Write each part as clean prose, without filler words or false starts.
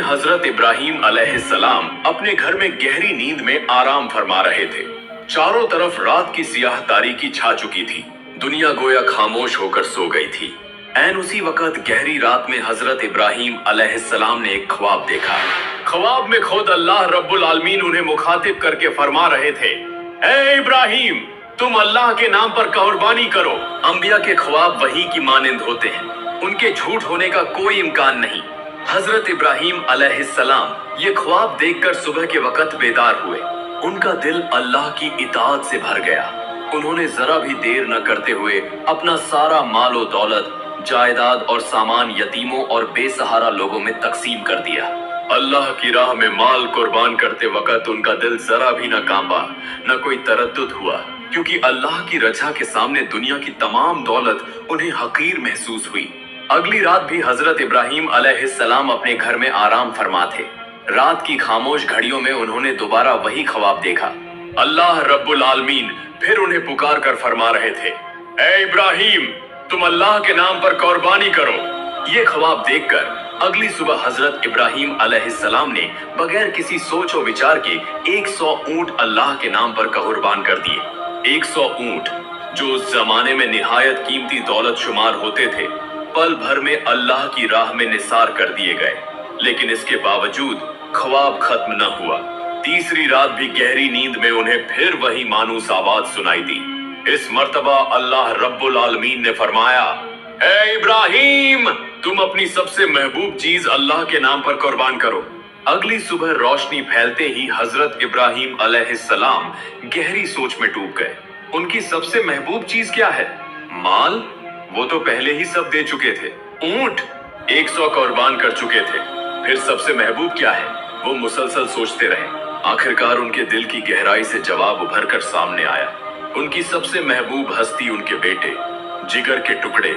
हजरत इब्राहिम अलैहिस्सलाम अपने घर में गहरी नींद में आराम फरमा रहे थे। चारों तरफ रात की सियाह तारीकी छा चुकी थी। दुनिया गोया खामोश होकर सो गई थी। ऐन उसी वक्त गहरी रात में हजरत इब्राहिम अलैहिस्सलाम ने एक ख्वाब देखा। ख्वाब में खुद अल्लाह रब्बुल आलमीन उन्हें मुखातिब करके फरमा रहे थे, ए इब्राहिम, तुम अल्लाह के नाम पर कुर्बानी करो। अंबिया के ख्वाब वही की मानिंद होते हैं, उनके झूठ होने का कोई इम्कान नहीं। हजरत इब्राहिम अलैहिस्सलाम ये ख्वाब देखकर सुबह के वक्त बेदार हुए। उनका दिल अल्लाह की इताअत से भर गया। उन्होंने जरा भी देर न करते हुए अपना सारा मालो दौलत, जायदाद और सामान यतीमों और बेसहारा लोगों में तकसीम कर दिया। अल्लाह की राह में माल कुर्बान करते वक्त उनका दिल जरा भी न कांपा, न कोई तरद्दुद हुआ, क्योंकि अल्लाह की रजा के सामने दुनिया की तमाम दौलत उन्हें हकीर महसूस हुई। अगली रात भी हजरत इब्राहिम अलैहिस्सलाम अपने घर में आराम फरमा थे। रात की खामोश घड़ियों में उन्होंने दोबारा वही ख्वाब देखा। अल्लाह रब्बुल आलमीन फिर उन्हें पुकार कर फरमा रहे थे, ए इब्राहिम, तुम अल्लाह के नाम पर कुर्बानी करो। ये ख्वाब देखकर अगली सुबह हजरत इब्राहिम अलैहिस्सलाम ने बगैर किसी सोच और विचार के 100 ऊंट अल्लाह के नाम पर कुर्बान कर दिए। 100 ऊंट जो उस जमाने में निहायत कीमती दौलत शुमार होते थे, पल भर में अल्लाह की राह में निसार कर दिए गए। लेकिन इसके बावजूद ख्वाब खत्म न हुआ। तीसरी रात भी गहरी नींद में उन्हें फिर वही मानूस आवाज सुनाई दी। इस मर्तबा अल्लाह रब्बुल आलमीन ने फरमाया, ए इब्राहिम, तुम अपनी सबसे महबूब चीज अल्लाह के नाम पर कुर्बान करो। अगली सुबह रोशनी फैलते ही हजरत इब्राहिम अलैहिस्सलाम गहरी सोच में डूब गए। उनकी सबसे महबूब चीज क्या है? माल? वो तो पहले ही सब दे चुके थे। ऊंट 100 कुर्बान कर चुके थे। फिर सबसे महबूब क्या है? वो मुसलसल सोचते रहे। आखिरकार उनके दिल की गहराई से जवाब उभर कर सामने आया। उनकी सबसे महबूब हस्ती उनके बेटे, जिगर के टुकड़े,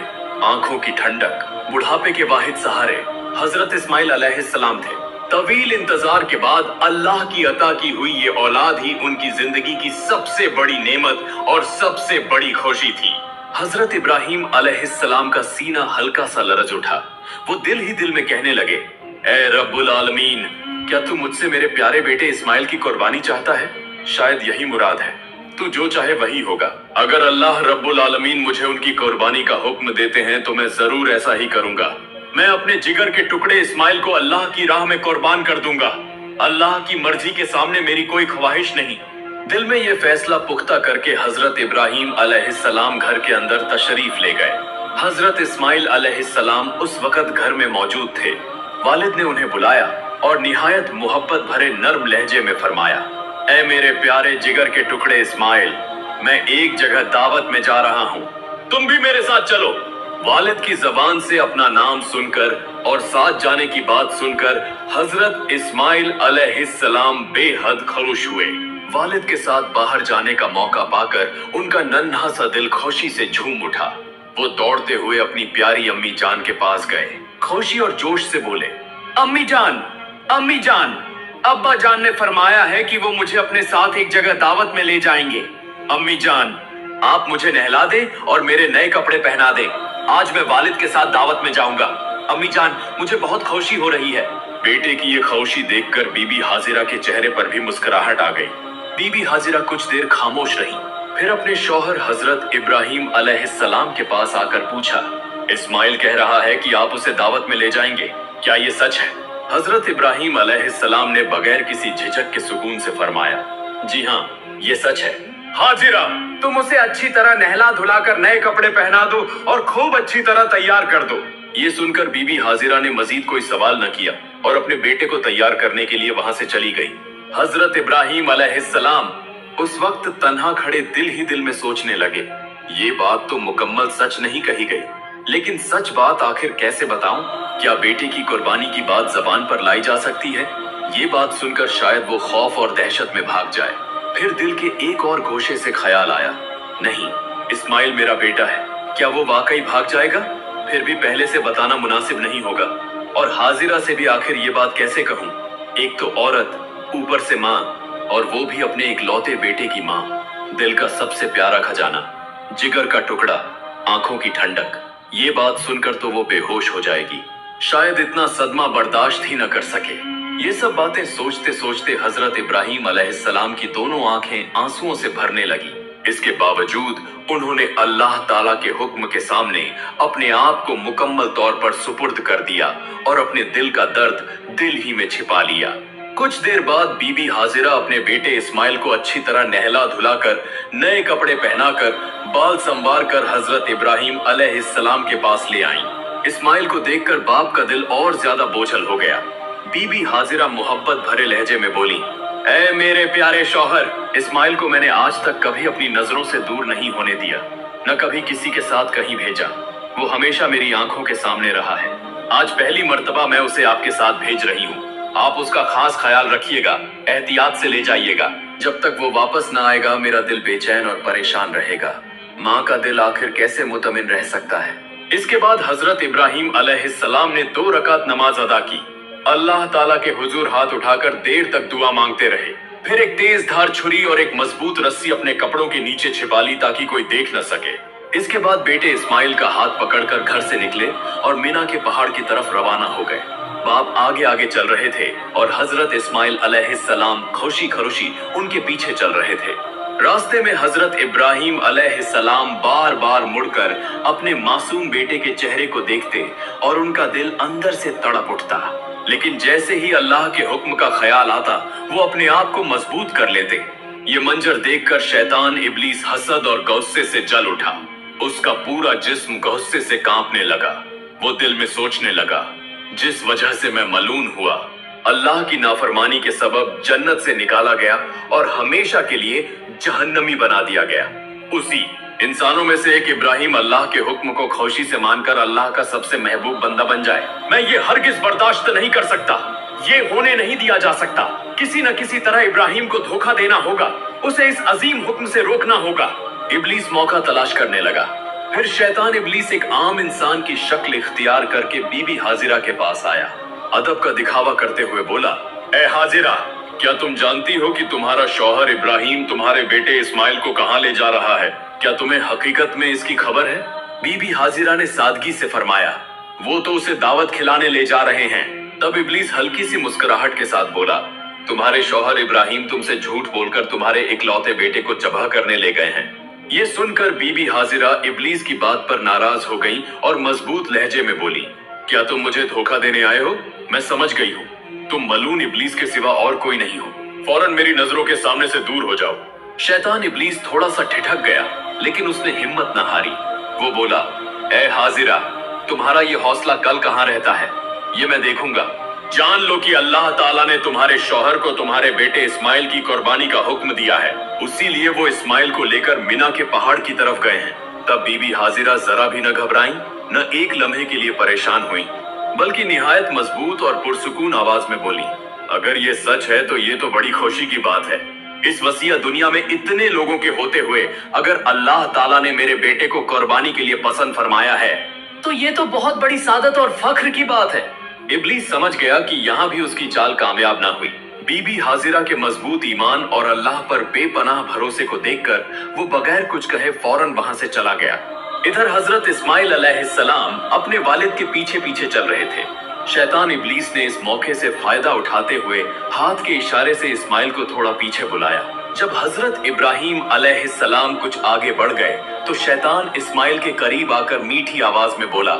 आंखों की ठंडक, बुढ़ापे के वाहिद सहारे हजरत इस्माइल अलैहिस्सलाम थे। तवील इंतजार के बाद अल्लाह की अता की हुई ये औलाद ही उनकी जिंदगी की सबसे बड़ी नेमत और सबसे बड़ी खुशी थी। हजरत इब्राहिम अलैहिस्सलाम का सीना हल्का सा लरज उठा। वो दिल ही दिल में कहने लगे, ए रब्बुल आलमीन, क्या तू मुझसे मेरे प्यारे बेटे इस्माइल की कुर्बानी चाहता है? शायद यही मुराद है। तू जो चाहे वही होगा। अगर अल्लाह रब्बुल आलमीन मुझे उनकी कुर्बानी का हुक्म देते हैं तो मैं जरूर ऐसा ही करूंगा। मैं अपने जिगर के टुकड़े इस्माइल को अल्लाह की राह में कुर्बान कर दूंगा। अल्लाह की मर्जी के सामने मेरी कोई ख्वाहिश नहीं। दिल में ये फैसला पुख्ता करके हजरत इब्राहिम अलैहिस्सलाम घर के अंदर तशरीफ ले गए। हजरत इस्माइल अलैहिस्सलाम उस वक्त घर में मौजूद थे। वालिद ने उन्हें बुलाया और निहायत मोहब्बत भरे नर्म लहजे में फरमाया, ए मेरे प्यारे जिगर के टुकड़े इस्माइल, मैं एक जगह दावत में जा रहा हूँ, तुम भी मेरे साथ चलो। वालिद की जबान से अपना नाम सुनकर और साथ जाने की बात सुनकर हजरत इस्माइल अलैहिस्सलाम बेहद खुश हुए। वालिद के साथ बाहर जाने का मौका पाकर उनका नन्हा सा दिल खुशी से झूम उठा। वो दौड़ते हुए अपनी प्यारी अम्मी जान के पास गए। खुशी और जोश से बोले, अम्मी जान, अम्मी जान, अब्बा जान ने फरमाया है कि वो मुझे अपने साथ एक जगह दावत में ले जाएंगे। अम्मी जान, आप मुझे नहला दें और मेरे नए कपड़े पहना दें। आज मैं वालिद के साथ दावत में जाऊंगा। अम्मी जान, मुझे बहुत खुशी हो रही है। बेटे की ये खुशी देखकर बीबी हाजिरा के चेहरे पर भी मुस्कुराहट आ गई। बीबी हाजिरा कुछ देर खामोश रही, फिर अपने शौहर हजरत इब्राहिम अलैहिस्सलाम के पास आकर पूछा, इस्माइल कह रहा है कि आप उसे दावत में ले जाएंगे, क्या ये सच है? हजरत इब्राहिम अलैहिस्सलाम ने बगैर किसी झिझक के सुकून से फरमाया, जी हाँ, ये सच है। हाजिरा, तुम उसे अच्छी तरह नहला धुलाकर नए कपड़े पहना दो और खूब अच्छी तरह तैयार कर दो। ये सुनकर बीबी हाजिरा ने मजीद कोई सवाल न किया और अपने बेटे को तैयार करने के लिए वहां से चली गई। हजरत इब्राहिम अलैहिस्सलाम उस वक्त तन्हा खड़े दिल ही दिल में सोचने लगे, ये बात तो मुकम्मल सच नहीं कही गई, लेकिन सच बात आखिर कैसे बताऊं? क्या बेटे की कुर्बानी की बात जबान पर लाई जा सकती है? ये बात सुनकर शायद वो खौफ और दहशत में भाग जाए। फिर दिल के एक और गोशे से ख्याल आया, नहीं, इस्माइल मेरा बेटा है, क्या वो वाकई भाग जाएगा? फिर भी पहले से बताना मुनासिब नहीं होगा। और हाजिरा से भी आखिर ये बात कैसे कहूं? एक तो औरत, ऊपर से माँ, और वो भी अपने इकलौते बेटे की माँ। दिल का सबसे प्यारा खजाना, जिगर का टुकड़ा, आंखों की ठंडक। ये बात सुनकर तो वो बेहोश हो जाएगी। शायद इतना सदमा बर्दाश्त ही न कर सके। ये सब बातें सोचते सोचते हजरत इब्राहिम अलैहिस्सलाम की दोनों आंखें आंसुओं से भरने लगी। इसके बावजूद उन्होंने अल्लाह ताला के हुक्म के सामने अपने आप को मुकम्मल तौर पर सुपुर्द कर दिया और अपने दिल का दर्द दिल ही में छिपा लिया। कुछ देर बाद बीबी हाजिरा अपने बेटे इस्माइल को अच्छी तरह नहला धुलाकर, नए कपड़े पहनाकर, बाल संवार कर हजरत इब्राहिम अलैहिस्सलाम के पास ले आईं। इस्माइल को देखकर बाप का दिल और ज्यादा बोझल हो गया। बीबी हाजिरा मोहब्बत भरे लहजे में बोली, ऐ मेरे प्यारे शौहर, इस्माइल को मैंने आज तक कभी अपनी नजरों से दूर नहीं होने दिया, न कभी किसी के साथ कहीं भेजा। वो हमेशा मेरी आंखों के सामने रहा है। आज पहली मर्तबा मैं उसे आपके साथ भेज रही हूँ। आप उसका खास ख्याल रखिएगा, एहतियात से ले जाइएगा। जब तक वो वापस न आएगा मेरा दिल बेचैन और परेशान रहेगा। माँ का दिल आखिर कैसे मुतमिन रह सकता है। इसके बाद हजरत इब्राहिम अलैहिस्सलाम ने 2 रकात नमाज अदा की। अल्लाह ताला के हुजूर हाथ उठाकर देर तक दुआ मांगते रहे। फिर एक तेज धार छुरी और एक मजबूत रस्सी अपने कपड़ों के नीचे छिपा ली ताकि कोई देख न सके। इसके बाद बेटे इस्माइल का हाथ पकड़कर घर से निकले और मीना के पहाड़ की तरफ रवाना हो गए। बाप आगे आगे चल रहे थे और हजरत इस्माइल अलैहिस्सलाम खुशी खरुशी उनके पीछे चल रहे थे। रास्ते में हजरत इब्राहिम अलैहिस्सलाम बार बार मुड़कर अपने मासूम बेटे के चेहरे को देखते और उनका दिल अंदर से तड़प उठता। लेकिन जैसे ही अल्लाह के हुक्म का ख्याल आता वो अपने आप को मजबूत कर लेते। ये मंजर देखकर शैतान इब्लीस हसद और गुस्से से जल उठा। उसका पूरा जिस्म गुस्से से कांपने लगा। वो दिल में सोचने लगा, जिस वजह से मैं मलून हुआ, अल्लाह की नाफरमानी के सबब जन्नत से निकाला गया और हमेशा के लिए जहन्नमी बना दिया गया, उसी इंसानों में से एक इब्राहिम अल्लाह के हुक्म को खुशी से मानकर अल्लाह का सबसे महबूब बंदा बन जाए। मैं ये हरगिज बर्दाश्त नहीं कर सकता। ये होने नहीं दिया जा सकता। किसी न किसी तरह इब्राहिम को धोखा देना होगा, उसे इस अजीम हुक्म से रोकना होगा। इब्लीस मौका तलाश करने लगा। फिर शैतान इब्लीस एक आम इंसान की शक्ल इख्तियार करके बीबी हाजिरा के पास आया। अदब का दिखावा करते हुए बोला, ए हाजिरा, क्या तुम जानती हो कि तुम्हारा शौहर इब्राहिम तुम्हारे बेटे इस्माइल को कहाँ ले जा रहा है? क्या तुम्हें हकीकत में इसकी खबर है? बीबी हाजिरा ने सादगी से फरमाया, वो तो उसे दावत खिलाने ले जा रहे हैं। तब इब्लीस हल्की सी मुस्कुराहट के साथ बोला, तुम्हारे शौहर इब्राहिम तुमसे झूठ बोलकर तुम्हारे इकलौते बेटे को जबह करने ले गए हैं। ये सुनकर बीबी हाजिरा इब्लीस की बात पर नाराज हो गई और मजबूत लहजे में बोली, क्या तुम मुझे धोखा देने आए हो? मैं समझ गई हूँ, तुम मलून इब्लीस के सिवा और कोई नहीं हो। फौरन मेरी नजरों के सामने से दूर हो जाओ। शैतान इब्लीस थोड़ा सा ठिठक गया, लेकिन उसने हिम्मत न हारी। वो बोला, ए हाजिरा, तुम्हारा ये हौसला कल कहाँ रहता है, ये मैं देखूंगा। जान लो कि अल्लाह ताला ने तुम्हारे शौहर को तुम्हारे बेटे इस्माइल की कुर्बानी का हुक्म दिया है, उसी लिए वो इस्माइल को लेकर मिना के पहाड़ की तरफ गए हैं। तब बीबी हाजिरा जरा भी न घबराई, न एक लम्हे के लिए परेशान हुई, बल्कि निहायत मजबूत और पुरसुकून आवाज में बोली, अगर ये सच है तो ये तो बड़ी खुशी की बात है। इस वसीयत दुनिया में इतने लोगों के होते हुए अगर अल्लाह ताला ने मेरे बेटे को कुर्बानी के लिए पसंद फरमाया है तो ये तो बहुत बड़ी सादत और फख्र की बात है। इब्लीस समझ गया कि यहाँ भी उसकी चाल कामयाब ना हुई। बीबी हाजिरा के मजबूत ईमान और अल्लाह पर बेपनाह भरोसे को देखकर वो बगैर कुछ कहे फौरन वहां से चला गया। इधर हजरत इस्माइल अलैहिस्सलाम अपने वालिद के पीछे पीछे चल रहे थे। शैतान इब्लीस ने इस मौके से फायदा उठाते हुए हाथ के इशारे से इस्माइल को थोड़ा पीछे बुलाया। जब हजरत इब्राहिम अलैहिस्सलाम कुछ आगे बढ़ गए तो शैतान इस्माइल के करीब आकर मीठी आवाज में बोला,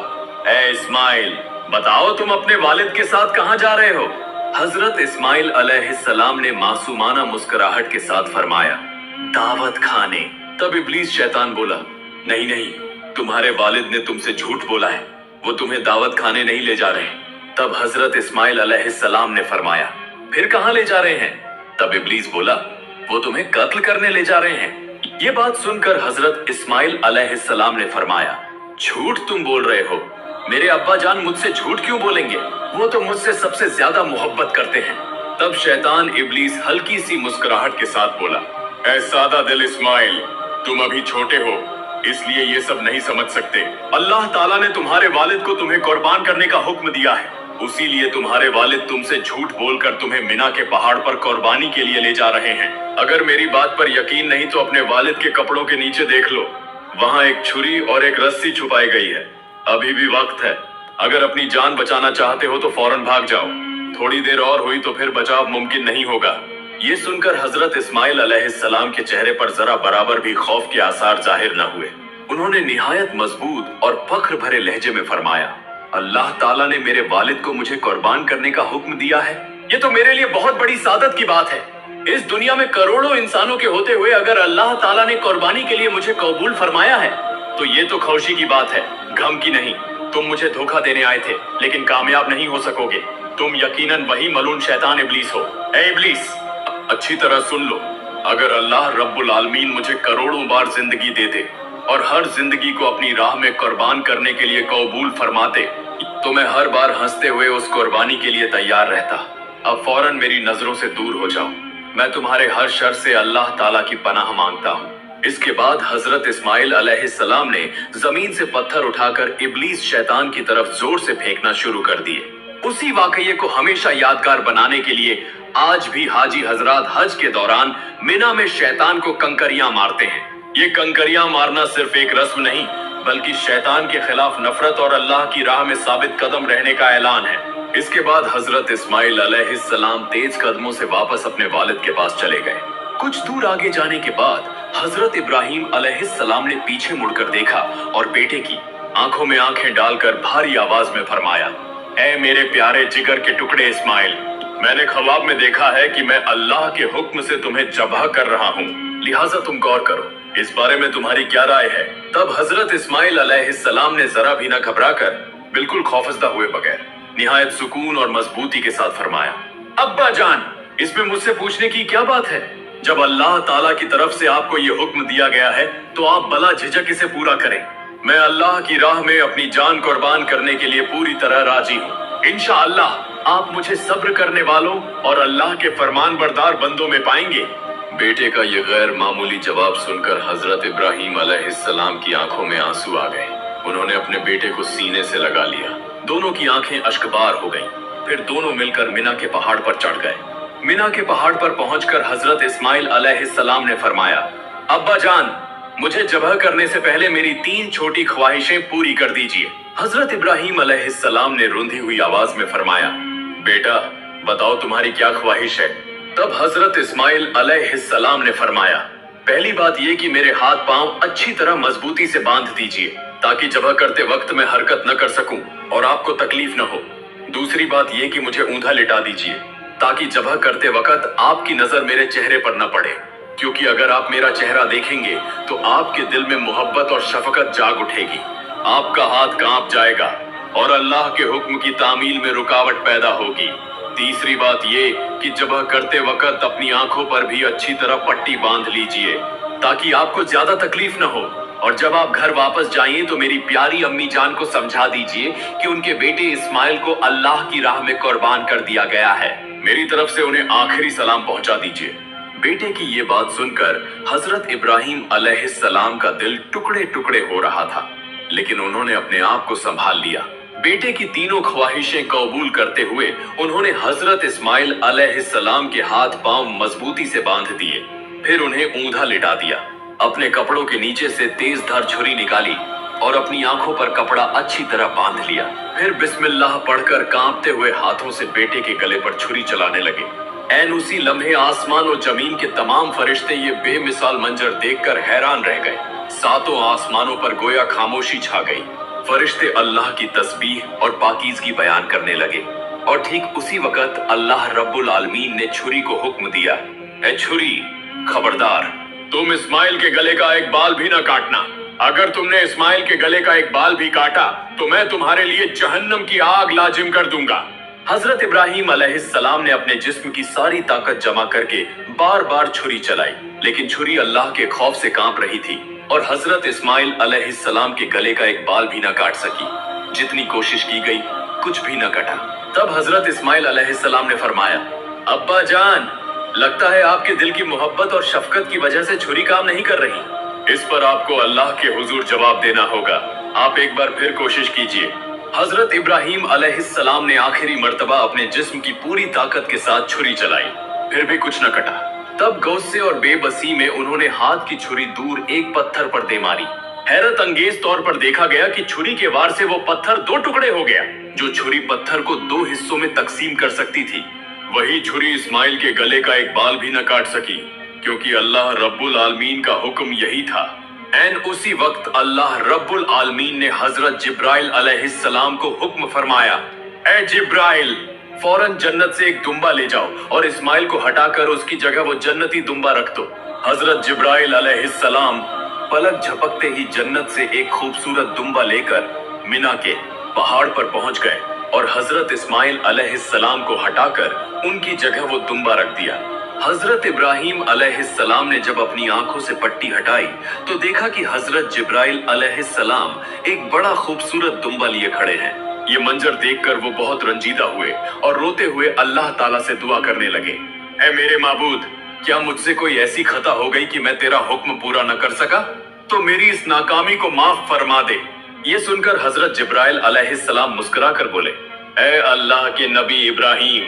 ए इस्माइल, बताओ तुम अपने वालिद के साथ कहाँ जा रहे हो? हजरत इस्माइल अलैहिस्सलाम ने मासूमाना मुस्कुराहट के साथ फरमाया, दावत खाने। तब इब्लीस शैतान बोला, नहीं नहीं, तुम्हारे वालिद ने तुमसे झूठ बोला है, वो तुम्हें दावत खाने नहीं ले जा रहे। तब हजरत इस्माइल अलैहिस्सलाम ने फरमाया, फिर कहाँ ले जा रहे हैं? तब इब्लीस बोला, वो तुम्हें कत्ल करने ले जा रहे हैं। ये बात सुनकर हजरत इस्माइल अलैहिस्सलाम ने फरमाया, झूठ तुम बोल रहे हो? मेरे अब्बा जान मुझसे झूठ क्यों बोलेंगे? वो तो मुझसे सबसे ज्यादा मोहब्बत करते हैं। तब शैतान इब्लीस हल्की सी मुस्कुराहट के साथ बोला, ऐ सादा दिल इस्माइल, तुम अभी छोटे हो इसलिए ये सब नहीं समझ सकते। अल्लाह ताला ने तुम्हारे वालिद को तुम्हें कुर्बान करने का हुक्म दिया है, उसी लिए तुम्हारे वालिद तुमसे झूठ बोलकर तुम्हें मिना के पहाड़ पर कुर्बानी के लिए ले जा रहे हैं। अगर मेरी बात पर यकीन नहीं तो अपने वालिद के कपड़ों के नीचे देख लो, वहाँ एक छुरी और एक रस्सी छुपाई गई है। अभी भी वक्त है, अगर अपनी जान बचाना चाहते हो तो फौरन भाग जाओ, थोड़ी देर और हुई तो फिर बचाव मुमकिन नहीं होगा। ये सुनकर हजरत इस्माइल अलैहिस्सलाम के चेहरे पर जरा बराबर भी खौफ के आसार जाहिर न हुए। उन्होंने निहायत मजबूत और फख्र भरे लहजे में फरमाया, अल्लाह ताला ने मेरे वालिद को मुझे कुर्बान करने का हुक्म दिया है। ये तो मेरे लिए बहुत बड़ी सादत की बात है। इस दुनिया में करोड़ों इंसानों के होते हुए अगर अल्लाह ताला ने कुर्बानी के लिए मुझे कबूल फरमाया है तो ये तो खुशी की बात है, गम की नहीं। तुम मुझे धोखा देने आए थे लेकिन कामयाब नहीं हो सकोगे। तुम यकीनन वही मलून शैतान इब्लीस हो। ए इब्लीस, अच्छी तरह सुन लो, अगर अल्लाह रब्बुल आलमीन मुझे करोड़ों बार जिंदगी देते और हर जिंदगी को अपनी राह में कुर्बान करने के लिए कबूल फरमाते तो मैं हर बार हंसते हुए उस कुर्बानी के लिए तैयार रहता। अब फौरन मेरी नजरों से दूर हो जाओ, मैं तुम्हारे हर शर से अल्लाह ताला की पनाह मांगता हूँ। इसके बाद हजरत इस्माइल अलैहिस्सलाम ने जमीन से पत्थर उठाकर इब्लीस शैतान की तरफ जोर से फेंकना शुरू कर दिए। उसी वाकये को हमेशा यादगार बनाने के लिए आज भी हाजी हजरात हज के दौरान मिना में शैतान को कंकरियां मारते हैं। ये कंकरियां मारना सिर्फ एक रस्म नहीं बल्कि शैतान के खिलाफ नफरत और अल्लाह की राह में साबित कदम रहने का ऐलान है। इसके बाद हजरत इस्माइल अलैहिस्सलाम तेज कदमों से वापस अपने वालिद के पास चले गए। कुछ दूर आगे जाने के बाद हजरत इब्राहिम अलैहिस्सलाम ने पीछे मुड़कर देखा और बेटे की आंखों में आंखें डालकर भारी आवाज में फरमाया, ऐ मेरे प्यारे जिगर के टुकड़े इस्माइल, मैंने ख्वाब में देखा है कि मैं अल्लाह के हुक्म से तुम्हें जबह कर रहा हूँ, लिहाजा तुम गौर करो, इस बारे में तुम्हारी क्या राय है। तब हजरत इस्माइल अलैहिस्सलाम ने जरा भी न घबराकर बिल्कुल खौफजदा हुए बगैर निहायत सुकून और मजबूती के साथ फरमाया, अब्बा जान, इसमें मुझसे पूछने की क्या बात है। जब अल्लाह ताला की तरफ से आपको ये हुक्म दिया गया है तो आप बला झिझक इसे पूरा करें। मैं अल्लाह की राह में अपनी जान कुर्बान करने के लिए पूरी तरह राजी हूँ। इंशाअल्लाह आप मुझे सब्र करने वालों और अल्लाह के फरमान बरदार बंदों में पाएंगे। बेटे का ये गैर मामूली जवाब सुनकर हजरत इब्राहिम अलैहिस्सलाम की आंखों में आंसू आ गए। उन्होंने अपने बेटे को सीने से लगा लिया। दोनों की आंखें अश्कबार हो गईं। फिर दोनों मिलकर मिना के पहाड़ पर चढ़ गए। मिना के पहाड़ पर पहुंचकर हजरत इस्माइल अलैहिस्सलाम ने फरमाया, अब्बा जान, मुझे जबह करने से पहले मेरी 3 छोटी ख्वाहिशें पूरी कर दीजिए। हजरत इब्राहिम अलैहिस्सलाम ने रुंधी हुई आवाज में फरमाया, बेटा बताओ तुम्हारी क्या ख्वाहिश है। तब हजरत इस्माइल अलैहिस्सलाम ने फरमाया, पहली बात यह कि मेरे हाथ पांव अच्छी तरह मजबूती से बांध दीजिए ताकि जबह करते वक्त मैं हरकत न कर सकूं और आपको तकलीफ न हो। दूसरी बात यह कि मुझे ऊंधा लिटा दीजिए ताकि जबह करते वक्त आपकी नजर मेरे चेहरे पर न पड़े, क्योंकि अगर आप मेरा चेहरा देखेंगे तो आपके दिल में मोहब्बत और शफकत जाग उठेगी, आपका हाथ कांप जाएगा और अल्लाह के हुक्म की तामील में रुकावट पैदा होगी। तीसरी बात ये कि जबह करते वक्त अपनी आंखों पर भी अच्छी तरह पट्टी बांध लीजिए ताकि आपको ज्यादा तकलीफ न हो, और जब आप घर वापस जाइए तो मेरी प्यारी अम्मी जान को समझा दीजिए कि उनके बेटे इस्माइल को अल्लाह की राह में कुर्बान कर दिया गया है। मेरी तरफ से उन्हें आखिरी सलाम पहुंचा दीजिए। बेटे की ये बात सुनकर हजरत इब्राहिम अलैहिस्सलाम का दिल टुकड़े टुकड़े हो रहा था, लेकिन उन्होंने अपने आप को संभाल लिया। बेटे की तीनों ख्वाहिशें कबूल करते हुए उन्होंने हजरत इस्माइल अलैहिस्सलाम के हाथ पांव मजबूती से बांध दिए, फिर उन्हें ऊंधा लिटा दिया। अपने कपड़ों के नीचे से तेज धार छुरी निकाली और अपनी आंखों पर कपड़ा अच्छी तरह बांध लिया। फिर बिस्मिल्लाह पढ़कर कांपते हुए हाथों से बेटे के गले पर छुरी चलाने लगे। ऐन उसी लम्हे आसमान और जमीन के तमाम फरिश्ते ये बेमिसाल मंजर देखकर हैरान रह गए। 7 आसमानों पर गोया खामोशी छा गई। फरिश्ते अल्लाह की तस्बीह और पाकीज़गी बयान करने लगे और ठीक उसी वक्त अल्लाह रब्बुल आलमीन ने छुरी को हुक्म दिया, ऐ छुरी, खबरदार, तुम इस्माइल के गले का एक बाल भी न काटना। अगर तुमने इस्माइल के गले का एक बाल भी काटा तो मैं तुम्हारे लिए जहन्नम की आग लाजिम कर दूंगा। हजरत इब्राहिम अलैहिस्सलाम ने अपने जिस्म की सारी ताकत जमा करके बार बार छुरी चलाई, लेकिन छुरी अल्लाह के खौफ से कांप रही थी और हजरत इस्माइल अलैहिस्सलाम के गले का एक बाल भी न काट सकी। जितनी कोशिश की गई कुछ भी न कटा। तब हजरत इस्माइल अलैहिस्सलाम ने फरमाया, अब्बा जान, लगता है आपके दिल की मोहब्बत और शफकत की वजह से छुरी काम नहीं कर रही। इस पर आपको अल्लाह के हुजूर जवाब देना होगा। आप एक बार फिर कोशिश कीजिए। हजरत इब्राहिम अलैहिस्सलाम ने आखिरी मर्तबा अपने जिस्म की पूरी ताकत के साथ छुरी चलाई, फिर भी कुछ न कटा। तब गौस्से और बेबसी में उन्होंने हाथ की छुरी दूर एक पत्थर पर दे मारी। हैरत अंगेज तौर पर देखा गया कि छुरी के वार से वो पत्थर दो टुकड़े हो गया। जो छुरी पत्थर को दो हिस्सों में तकसीम कर सकती थी, वही छुरी इस्माइल के गले का एक बाल भी न काट सकी, क्योंकि अल्लाह रब्बुल आलमीन का हुक्म यही था। एन उसी वक्त अल्लाह रब्बुल आलमीन ने हजरत जिब्राइल अलैहिस्सलाम को हुक्म फरमाया, ए जिब्राइल, फौरन जन्नत से एक दुम्बा ले जाओ और इस्माइल को हटाकर उसकी जगह वो जन्नती दुम्बा रख दो। हजरत जिब्राइल अलैहिस्सलाम पलक झपकते ही जन्नत से एक खूबसूरत दुम्बा लेकर मिना के पहाड़ पर पहुंच गए और हजरत इस्माइल अलैहिस्सलाम को हटाकर उनकी जगह वो दुम्बा रख दिया। हजरत इब्राहिम अलैहिस्सलाम ने जब अपनी आंखों से पट्टी हटाई तो देखा कि हजरत जिब्राइल अलैहिस्सलाम एक बड़ा खूबसूरत दुम्बा लिए खड़े हैं। ये मंजर देखकर वो बहुत रंजीदा हुए और रोते हुए अल्लाह ताला से दुआ करने लगे, ऐ मेरे माबूद, क्या मुझसे कोई ऐसी खता हो गई कि मैं तेरा हुक्म पूरा न कर सका? तो मेरी इस नाकामी को माफ फरमा दे। ये सुनकर हजरत जिब्राइल अलैहिस्सलाम मुस्कुराकर बोले, ऐ अल्लाह के नबी इब्राहिम,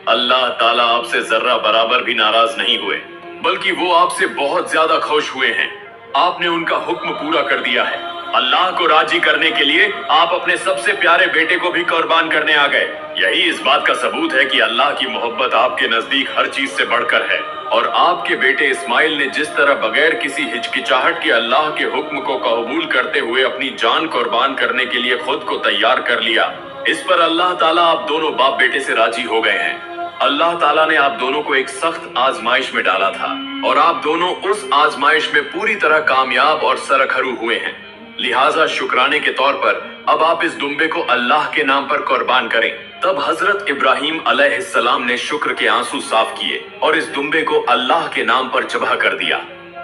अल्लाह ताला आपसे जर्रा बराबर भी नाराज नहीं हुए, बल्कि वो आपसे बहुत ज्यादा खुश हुए हैं। आपने उनका हुक्म पूरा कर दिया है। अल्लाह को राजी करने के लिए आप अपने सबसे प्यारे बेटे को भी कुर्बान करने आ गए। यही इस बात का सबूत है कि अल्लाह की मोहब्बत आपके नजदीक हर चीज से बढ़कर है। और आपके बेटे इस्माइल ने जिस तरह बगैर किसी हिचकिचाहट के अल्लाह के हुक्म को कबूल करते हुए अपनी जान कुर्बान करने के लिए खुद को तैयार कर लिया, इस पर अल्लाह ताला आप दोनों बाप बेटे से राजी हो गए हैं। अल्लाह ताला ने आप दोनों को एक सख्त आजमाइश में डाला था और आप दोनों उस आजमाइश में पूरी तरह कामयाब और सरखरू हुए हैं। लिहाजा शुक्राने के तौर पर अब आप इस दुम्बे को अल्लाह के नाम पर कुर्बान करें। तब हजरत इब्राहिम अलैहिस्सलाम ने शुक्र के आंसू साफ किए और इस दुम्बे को अल्लाह के नाम पर ज़बह कर दिया।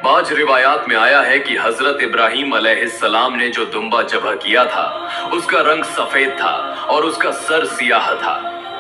बाज रिवायात में आया है कि हजरत इब्राहिम अलैहिस्सलाम ने जो दुम्बा ज़बह किया था उसका रंग सफेद था और उसका सर सियाह था,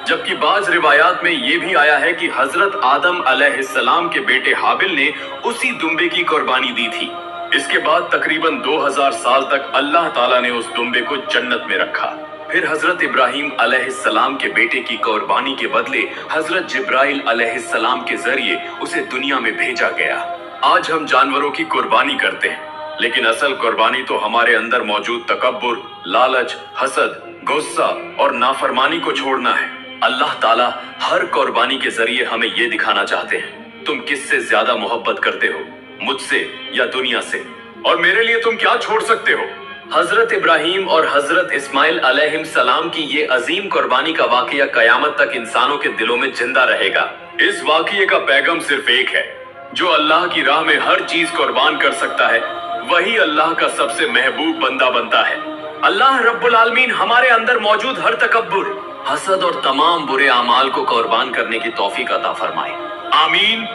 जबकि बाज रिवायात में ये भी आया है कि हजरत आदम अलैहिस्सलाम के बेटे हाबिल ने उसी दुम्बे की कुर्बानी दी थी। इसके बाद तकरीबन 2000 साल तक अल्लाह ताला ने उस दुम्बे को जन्नत में रखा। फिर हजरत इब्राहिम अलैहिस्सलाम के बेटे की कुर्बानी के बदले हजरत जिब्राइल अलैहिस्सलाम के जरिए उसे दुनिया में भेजा गया। आज हम जानवरों की कुर्बानी करते हैं, लेकिन असल कुर्बानी तो हमारे अंदर मौजूद तकब्बुर, लालच, हसद, गुस्सा और नाफरमानी को छोड़ना है। अल्लाह ताला हर कुर्बानी के जरिए हमें ये दिखाना चाहते हैं, तुम किससे ज्यादा मोहब्बत करते हो, मुझसे या दुनिया से, और मेरे लिए तुम क्या छोड़ सकते हो। हजरत इब्राहिम और हजरत इस्माइल अलैहिस्सलाम की ये अजीम कुर्बानी का वाकया कयामत तक इंसानों के दिलों में जिंदा रहेगा। इस वाकये का पैगाम सिर्फ एक है, जो अल्लाह की राह में हर चीज कुर्बान कर सकता है वही अल्लाह का सबसे महबूब बंदा बनता है। अल्लाह रब्बुल आलमीन हमारे अंदर मौजूद हर तकब्बुर, हसद और तमाम बुरे अमाल को कुर्बान करने की तौफीक अता फरमाए। आमीन।